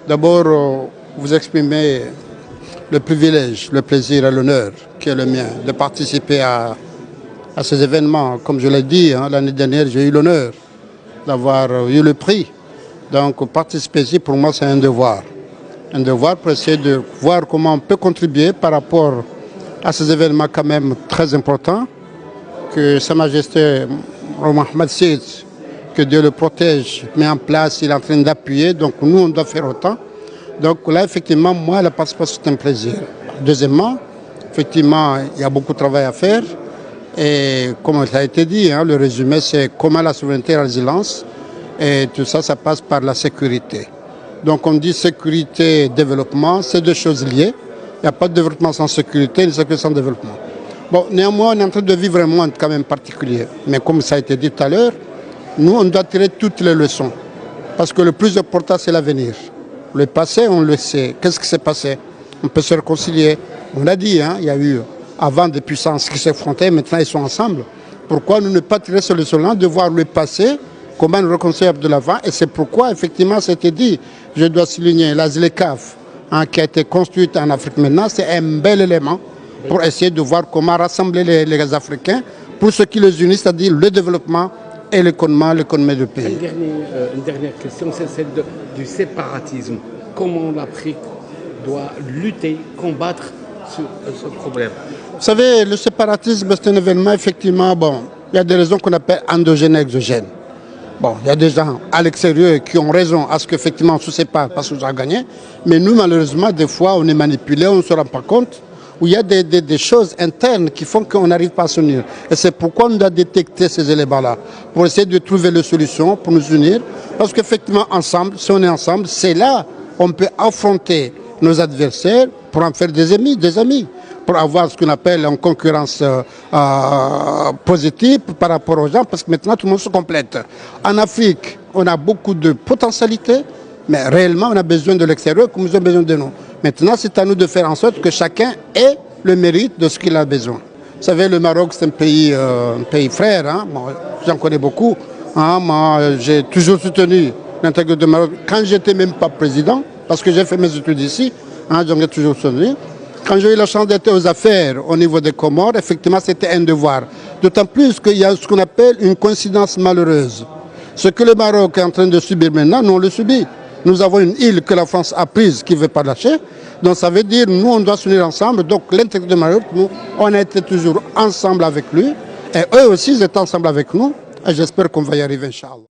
D'abord, vous exprimez le privilège, le plaisir et l'honneur qui est le mien de participer à ces événements. Comme je l'ai dit, l'année dernière, j'ai eu l'honneur d'avoir eu le prix. Donc, participer ici, pour moi, c'est un devoir. Un devoir pour essayer de voir comment on peut contribuer par rapport à ces événements quand même très importants que Sa Majesté Mohammed VI, que Dieu le protège, met en place, il est en train d'appuyer. Donc, nous, on doit faire autant. Donc là, effectivement, moi, la participation, c'est un plaisir. Deuxièmement, effectivement, il y a beaucoup de travail à faire. Et comme ça a été dit, le résumé, c'est comment la souveraineté et la résilience. Et tout ça, ça passe par la sécurité. Donc on dit sécurité et développement, c'est deux choses liées. Il n'y a pas de développement sans sécurité, ni sécurité sans développement. Bon, néanmoins, on est en train de vivre un monde quand même particulier. Mais comme ça a été dit tout à l'heure, nous, on doit tirer toutes les leçons. Parce que le plus important, c'est l'avenir. Le passé, on le sait. Qu'est-ce qui s'est passé? On peut se réconcilier. On l'a dit, il y a eu avant des puissances qui s'affrontaient, maintenant ils sont ensemble. Pourquoi nous ne pas tirer ce leçon-là, de voir le passé, comment nous réconcilier de l'avant? Et c'est pourquoi, effectivement, c'était dit, je dois souligner, la ZLECAf, qui a été construite en Afrique maintenant, c'est un bel élément pour essayer de voir comment rassembler les Africains pour ce qui les unit, c'est-à-dire le développement et l'économie du pays. Une dernière question, c'est celle du séparatisme. Comment l'Afrique doit lutter, combattre ce problème? Vous savez, le séparatisme, c'est un événement, effectivement, il y a des raisons qu'on appelle endogènes et exogènes. Il y a des gens à l'extérieur qui ont raison à ce qu'effectivement on se sépare parce qu'on a gagné. Mais nous, malheureusement, des fois, on est manipulé, on ne se rend pas compte. Où il y a des choses internes qui font qu'on n'arrive pas à s'unir. Et c'est pourquoi on doit détecter ces éléments-là, pour essayer de trouver les solutions, pour nous unir. Parce qu'effectivement, ensemble, si on est ensemble, c'est là qu'on peut affronter nos adversaires pour en faire des amis, pour avoir ce qu'on appelle une concurrence positive par rapport aux gens, parce que maintenant tout le monde se complète. En Afrique, on a beaucoup de potentialités, mais réellement on a besoin de l'extérieur comme nous avons besoin de nous. Maintenant, c'est à nous de faire en sorte que chacun ait le mérite de ce qu'il a besoin. Vous savez, le Maroc, c'est un pays frère, j'en connais beaucoup. Moi, j'ai toujours soutenu l'intégrité du Maroc quand j'étais même pas président, parce que j'ai fait mes études ici, j'en ai toujours soutenu. Quand j'ai eu la chance d'être aux affaires au niveau des Comores, effectivement, c'était un devoir. D'autant plus qu'il y a ce qu'on appelle une coïncidence malheureuse. Ce que le Maroc est en train de subir maintenant, nous, on le subit. Nous avons une île que la France a prise, qui ne veut pas lâcher. Donc ça veut dire, nous, on doit s'unir ensemble. Donc l'intégrité du Maroc, nous, on a été toujours ensemble avec lui. Et eux aussi, ils étaient ensemble avec nous. Et j'espère qu'on va y arriver, Inch'Allah.